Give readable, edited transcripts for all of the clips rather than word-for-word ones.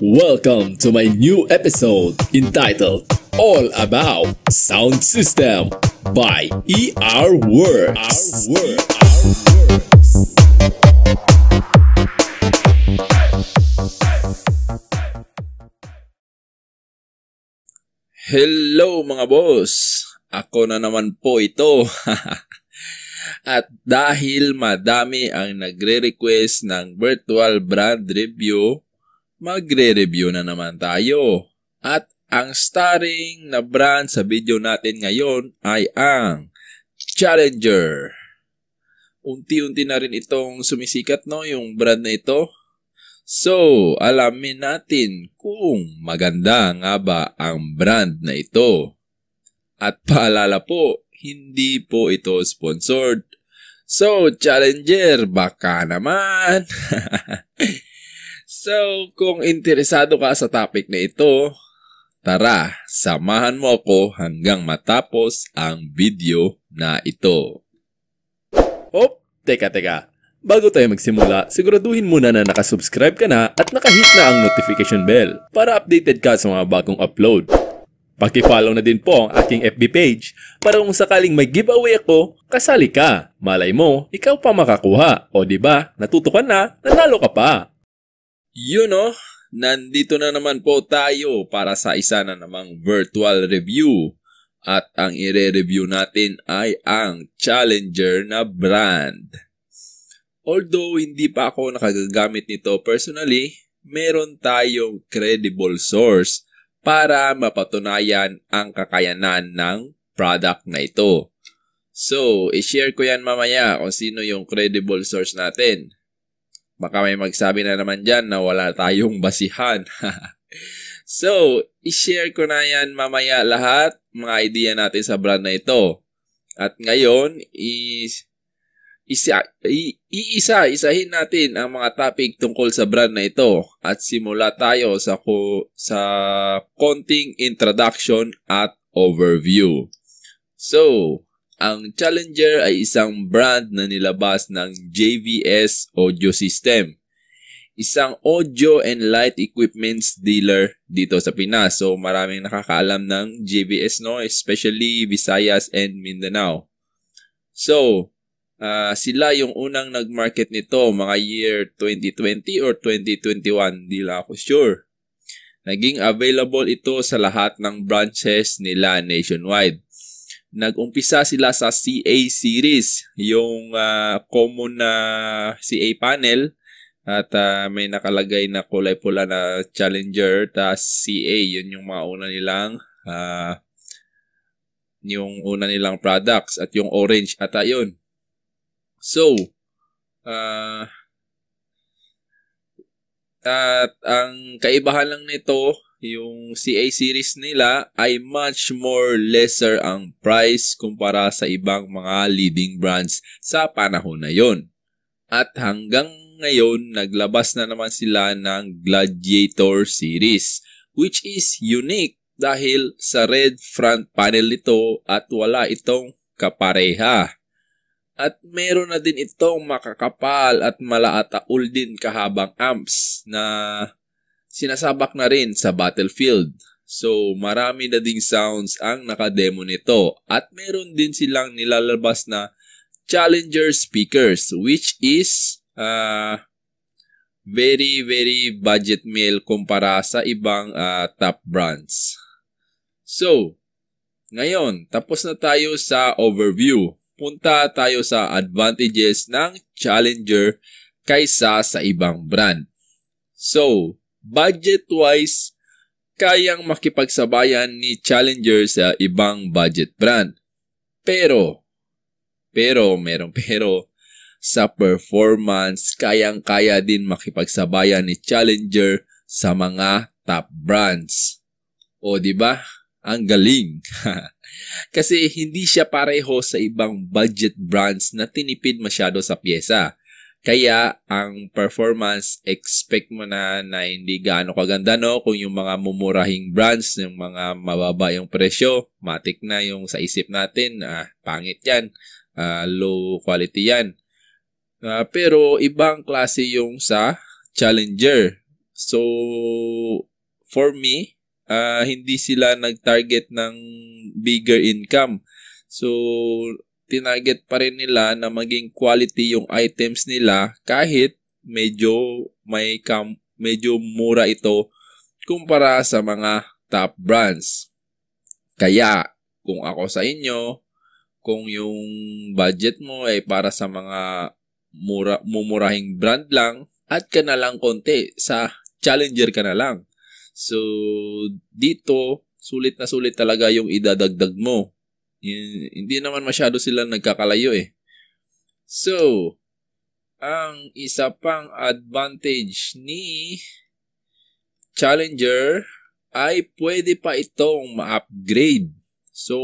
Welcome to my new episode entitled All About Sound System by ER Works. Hello mga boss! Ako na naman po ito. At dahil madami ang nagre-request ng virtual brand review, magre-review na naman tayo. At ang starring na brand sa video natin ngayon ay ang Challenger. Unti-unti na rin itong sumisikat, no, yung brand na ito. So, alamin natin kung maganda nga ba ang brand na ito. At paalala po, hindi po ito sponsored. So, Challenger, baka naman. So, kung interesado ka sa topic na ito, tara, samahan mo ako hanggang matapos ang video na ito. Teka. Bago tayo magsimula, siguraduhin muna na nakasubscribe ka na at nakahit na ang notification bell para updated ka sa mga bagong upload. Paki-follow na din po ang aking FB page para kung sakaling may giveaway ako, kasali ka. Malay mo, ikaw pa makakuha. O diba, natuto ka na, nanalo ka pa. Nandito na naman po tayo para sa isa na namang virtual review. At ang ire-review natin ay ang Challenger na brand. Although hindi pa ako nakagagamit nito personally, meron tayong credible source para mapatunayan ang kakayanan ng product na ito. So, i-share ko yan mamaya kung sino yung credible source natin. Baka may magsabi na naman dyan na wala tayong basihan. So, i-share ko na yan mamaya lahat, mga idea natin sa brand na ito. At ngayon, isahin natin ang mga topic tungkol sa brand na ito at simula tayo sa konting introduction at overview. So, ang Challenger ay isang brand na nilabas ng JVS Audio System, isang audio and light equipments dealer dito sa Pinas. So, maraming nakakaalam ng JVS, no? Especially Visayas and Mindanao. So, sila yung unang nag-market nito mga year 2020 or 2021, di lang ako sure. Naging available ito sa lahat ng branches nila nationwide. Nag-umpisa sila sa CA series, yung common na CA panel at may nakalagay na kulay pula na Challenger tas CA, yun yung mga una nilang products at yung orange at yun. So, at ang kaibahan lang nito, yung CA series nila ay much more lesser ang price kumpara sa ibang mga leading brands sa panahon na yon. At hanggang ngayon, naglabas na naman sila ng Gladiator series, which is unique dahil sa red front panel nito at wala itong kapareha. At meron na din itong makakapal at malaataul din kahabang amps na sinasabak na rin sa battlefield. So marami na ding sounds ang nakademo nito at meron din silang nilalabas na Challenger speakers which is very budget meal kumpara sa ibang top brands. So ngayon, tapos na tayo sa overview. Punta tayo sa advantages ng Challenger kaysa sa ibang brand. So, budget-wise, kayang makipagsabayan ni Challenger sa ibang budget brand. Pero, sa performance, kayang-kaya din makipagsabayan ni Challenger sa mga top brands. O, diba? Ang galing. Kasi hindi siya pareho sa ibang budget brands na tinipid masyado sa pyesa. Kaya ang performance, expect mo na hindi gaano kaganda, no? Kung yung mga mumurahing brands, yung mga mababa yung presyo, matik na yung sa isip natin, pangit yan, low quality yan. Pero ibang klase yung sa Challenger. So, for me, hindi sila nag-target ng bigger income. So, tinarget pa rin nila na maging quality yung items nila kahit medyo medyo mura ito kumpara sa mga top brands. Kaya, kung ako sa inyo, kung yung budget mo ay para sa mga mumurahing brand lang, add ka na lang konti sa Challenger ka na lang. So, dito, sulit na sulit talaga yung idadagdag mo. Hindi naman masyado sila nagkakalayo eh. So, ang isa pang advantage ni Challenger ay pwede pa itong ma-upgrade. So,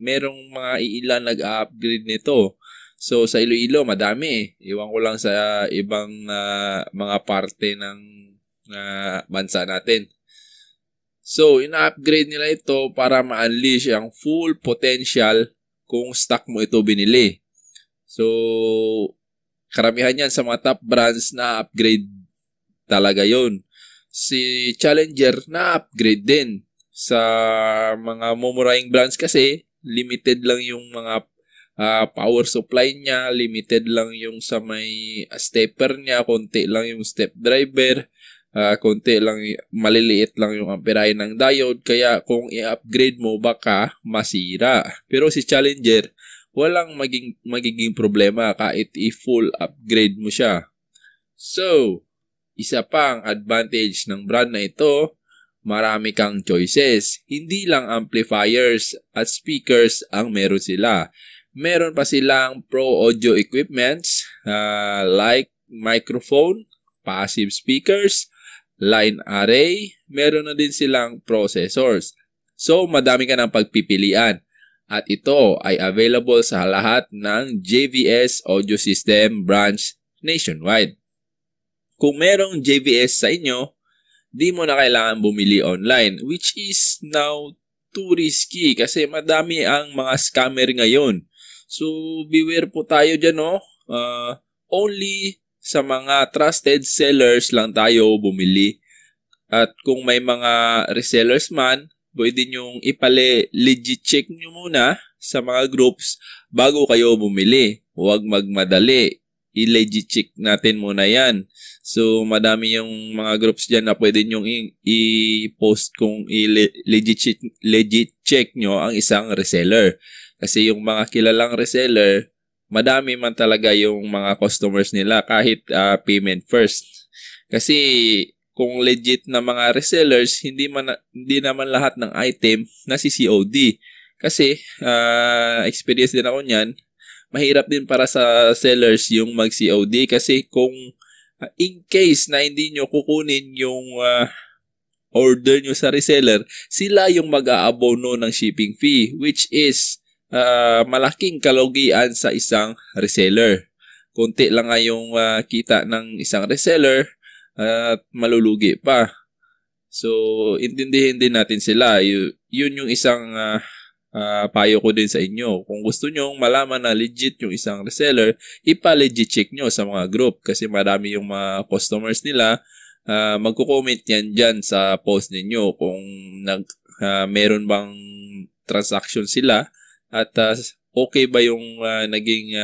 merong mga iilan nag-upgrade nito. So, sa Iloilo, madami. Iwan ko lang sa ibang mga parte ng bansa natin. So, ina-upgrade nila ito para ma-unleash ang full potential kung stock mo ito binili. So, karamihan yan sa mga top brands na upgrade talaga yon. Si Challenger na-upgrade din sa mga mumurahing brands kasi limited lang yung mga power supply niya, limited lang yung sa may stepper niya, konti lang yung step driver, konti lang, maliliit lang yung amperahe ng diode, kaya kung i-upgrade mo baka masira. Pero si Challenger, walang magiging problema kahit i-full upgrade mo siya. So, isa pang advantage ng brand na ito, marami kang choices. Hindi lang amplifiers at speakers ang meron sila. Meron pa silang pro audio equipments like microphone, passive speakers, line array, meron na din silang processors. So, madami ka ng pagpipilian. At ito ay available sa lahat ng JVS Audio System branch nationwide. Kung merong JVS sa inyo, di mo na kailangan bumili online, which is now too risky kasi madami ang mga scammer ngayon. So, beware po tayo dyan, no? Only sa mga trusted sellers lang tayo bumili. At kung may mga resellers man, pwede nyong legit check nyo muna sa mga groups bago kayo bumili. Huwag magmadali. I-legit check natin muna yan. So, madami yung mga groups dyan na pwede nyong i-post kung legit check nyo ang isang reseller. Kasi yung mga kilalang reseller, madami man talaga yung mga customers nila kahit payment first. Kasi kung legit na mga resellers, hindi naman lahat ng item na COD. Kasi experience din ako niyan, mahirap din para sa sellers yung mag-COD kasi kung in case na hindi nyo kukunin yung order nyo sa reseller, sila yung mag-aabono ng shipping fee, which is malaking kalugian sa isang reseller. Konti lang nga yung kita ng isang reseller at malulugi pa. So, intindihin din natin sila. Yun yung isang payo ko din sa inyo. Kung gusto nyo malaman na legit yung isang reseller, ipa-legit check nyo sa mga group kasi marami yung mga customers nila. Magko-comment yan dyan sa post ninyo kung meron bang transaction sila at okay ba yung naging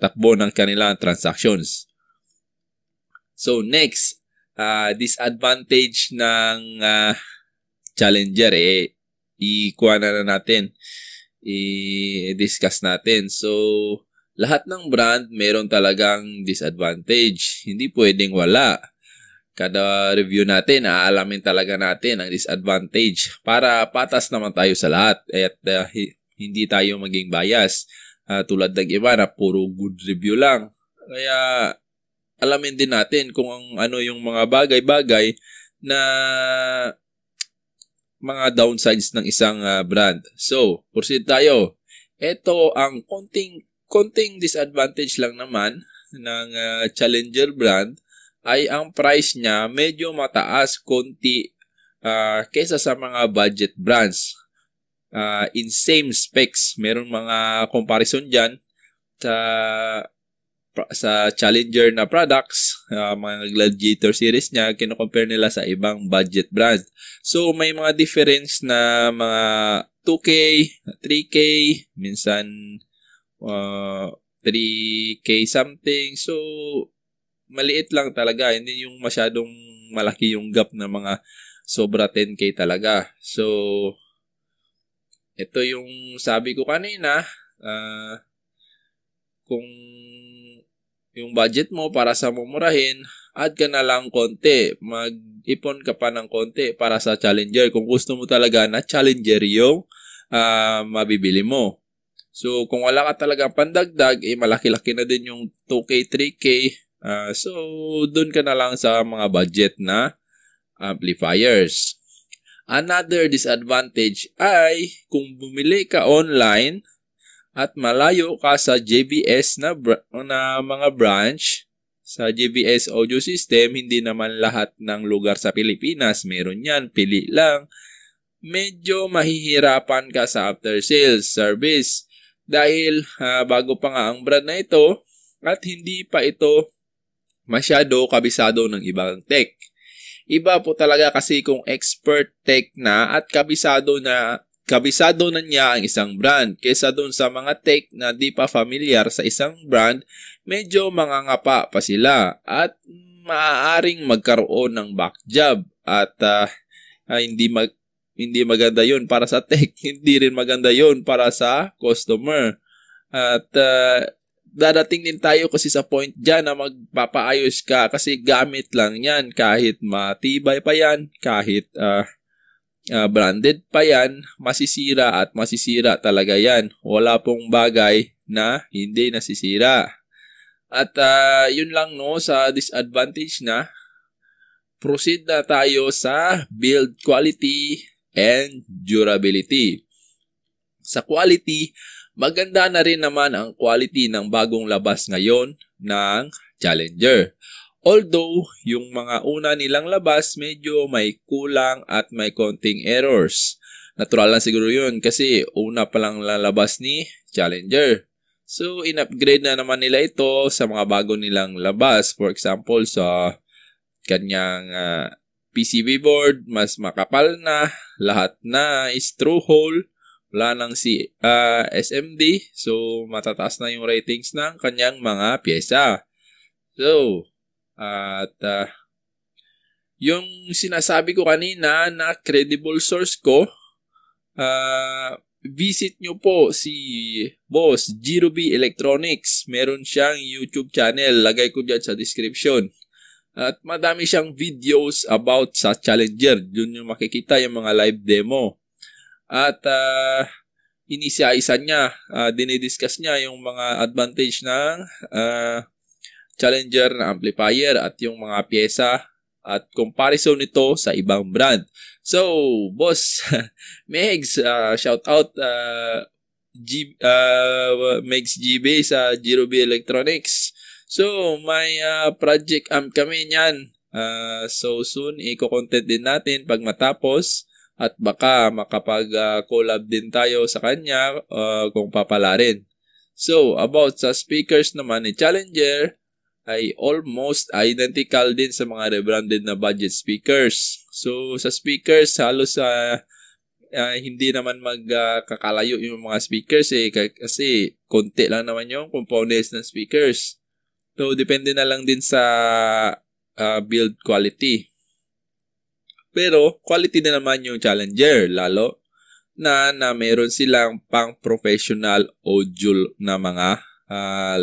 takbo ng kanilang transactions. So next, disadvantage ng Challenger ikuha na natin, i-discuss natin. So lahat ng brand meron talagang disadvantage. Hindi pwedeng wala. Kada review natin, aalamin talaga natin ang disadvantage para patas naman tayo sa lahat at hindi tayo maging bias. Tulad ng iba na puro good review lang. Kaya alamin din natin kung ano yung mga bagay-bagay na mga downsides ng isang brand. So, proceed tayo. Ito ang konting disadvantage lang naman ng Challenger brand ay ang price niya medyo mataas konti kaysa sa mga budget brands. In same specs, meron mga comparison dyan sa Challenger na products mga Gladiator series niya, kino-compare nila sa ibang budget brand. So, may mga difference na mga 2K, 3K, minsan 3K something. So, maliit lang talaga. Hindi yung masyadong malaki yung gap na mga sobra 10K talaga. So, ito yung sabi ko kanina, kung yung budget mo para sa mumurahin, add ka na lang konti. Mag-ipon ka pa ng konti para sa Challenger. Kung gusto mo talaga na Challenger yung mabibili mo. So, kung wala ka talagang pandagdag, malaki-laki na din yung 2K, 3K. So, dun ka na lang sa mga budget na amplifiers. Another disadvantage ay kung bumili ka online at malayo ka sa JBS na mga branch, sa JBS Audio System, hindi naman lahat ng lugar sa Pilipinas meron yan, pili lang. Medyo mahihirapan ka sa after sales service dahil bago pa nga ang brand na ito at hindi pa ito masyado kabisado ng ibang tech. Iba po talaga kasi kung expert tech na at kabisado na niya ang isang brand kaysa doon sa mga tech na di pa familiar sa isang brand, medyo mangangapa pa sila at maaaring magkaroon ng back job at hindi maganda yun para sa tech, hindi rin maganda yun para sa customer. At dadating din tayo kasi sa point dyan na magpapaayos ka kasi gamit lang yan. Kahit matibay pa yan, kahit branded pa yan, masisira at masisira talaga yan. Wala pong bagay na hindi nasisira. At yun lang no sa disadvantage na. Proceed na tayo sa build quality and durability. Sa quality, maganda na rin naman ang quality ng bagong labas ngayon ng Challenger. Although, yung mga una nilang labas, medyo may kulang at may konting errors. Natural lang siguro yun kasi una pa lang lalabas ni Challenger. So, in-upgrade na naman nila ito sa mga bago nilang labas. For example, sa kanyang PCB board, mas makapal na, lahat na is through hole. Wala nang SMD, so matataas na yung ratings ng kanyang mga pyesa. So, at yung sinasabi ko kanina na credible source ko, visit nyo po si Boss Jiro B Electronics. Meron siyang YouTube channel, lagay ko dyan sa description. At madami siyang videos about sa Challenger. Doon yung makikita yung mga live demo. At inisa-isa niya, dinidiscuss niya yung mga advantage ng Challenger na amplifier at yung mga pyesa at comparison nito sa ibang brand. So, Boss Megs, shout out Megs GB sa Jiro B Electronics. So, may project amp kami niyan. So, soon, i-content din natin pag matapos. At baka makapag-collab din tayo sa kanya kung papalarin. So, about sa speakers naman ni Challenger ay almost identical din sa mga rebranded na budget speakers. So, sa speakers, halos hindi naman magkakalayo yung mga speakers kasi konti lang naman yung components ng speakers. So, depende na lang din sa build quality. Pero, quality na naman yung Challenger, lalo na meron silang pang-professional audio na mga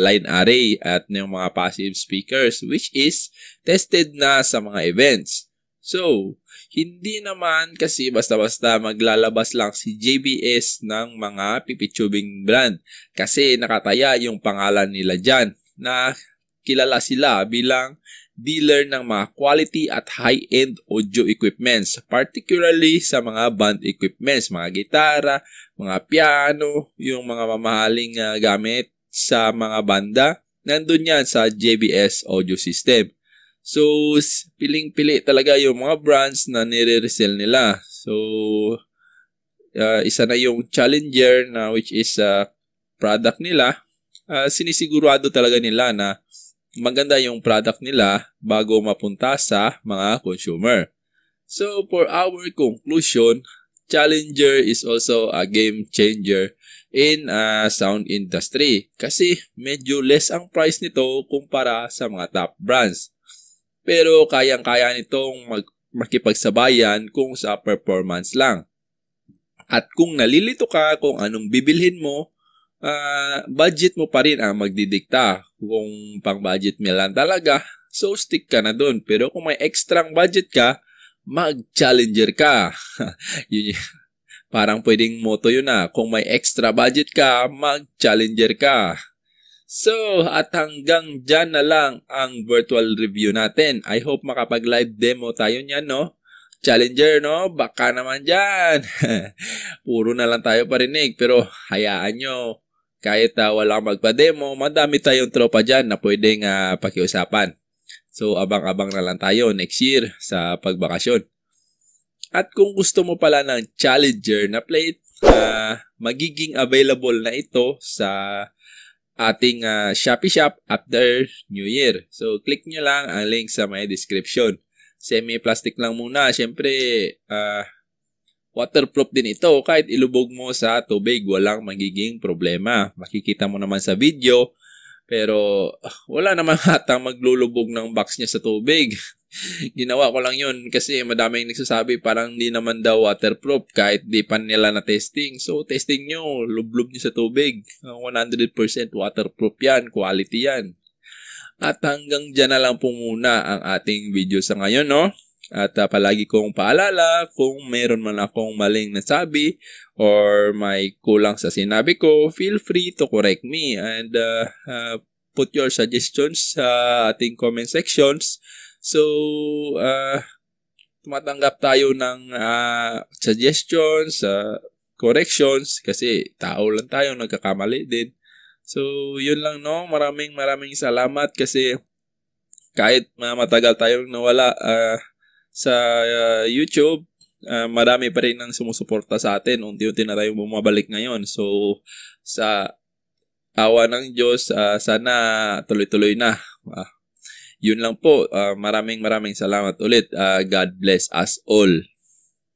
line array at yung mga passive speakers which is tested na sa mga events. So, hindi naman kasi basta-basta maglalabas lang si JBS ng mga pipitubing brand kasi nakataya yung pangalan nila dyan na kilala sila bilang dealer ng mga quality at high-end audio equipments, particularly sa mga band equipments, mga gitara, mga piano, yung mga mamahaling gamit sa mga banda, nandun yan sa JBS Audio System. So, piling-pili talaga yung mga brands na nire-resell nila. So, isa na yung Challenger na which is product nila. Sinisigurado talaga nila na maganda yung product nila bago mapunta sa mga consumer. So for our conclusion, Challenger is also a game changer in sound industry kasi medyo less ang price nito kumpara sa mga top brands. Pero kayang-kaya nitong makipagsabayan kung sa performance lang. At kung nalilito ka kung anong bibilhin mo, budget mo pa rin ang magdidikta. Kung pang budget mo lang talaga, so stick ka na dun. Pero kung may extrang budget ka, mag-challenger ka. Yun, parang pwedeng motto yun na. Kung may extra budget ka, mag-challenger ka. So, at hanggang dyan na lang ang virtual review natin. I hope makapag-live demo tayo niyan, no? Challenger, no? Baka naman dyan. Puro na lang tayo parinig. Pero hayaan nyo, kahit wala magpa-demo, madami tayong tropa dyan na pwedeng pakiusapan. So, abang-abang na lang tayo next year sa pagbakasyon. At kung gusto mo pala ng Challenger na plate, magiging available na ito sa ating Shopee Shop after New Year. So, click nyo lang ang link sa my description. Semi-plastic lang muna. Siyempre, waterproof din ito. Kahit ilubog mo sa tubig, walang magiging problema. Makikita mo naman sa video. Pero wala naman hatang maglulubog ng box niya sa tubig. Ginawa ko lang yun kasi madaming nagsasabi parang di naman daw waterproof kahit di pa nila na testing. So testing nyo, lublob nyo sa tubig. 100% waterproof yan, quality yan. At hanggang dyan na lang po muna ang ating video sa ngayon, no? At palagi kong paalala, kung meron man akong maling nasabi or may kulang sa sinabi ko, feel free to correct me and put your suggestions sa ating comment sections. So, tumatanggap tayo ng suggestions, corrections kasi tao lang tayo, nagkakamali din. So, yun lang, no? Maraming salamat kasi kahit matagal tayong nawala sa YouTube, marami pa rin ang sumusuporta sa atin. Unti-unti na tayong bumabalik ngayon. So, sa awa ng Diyos, sana tuloy-tuloy na. Yun lang po. Maraming salamat ulit. God bless us all.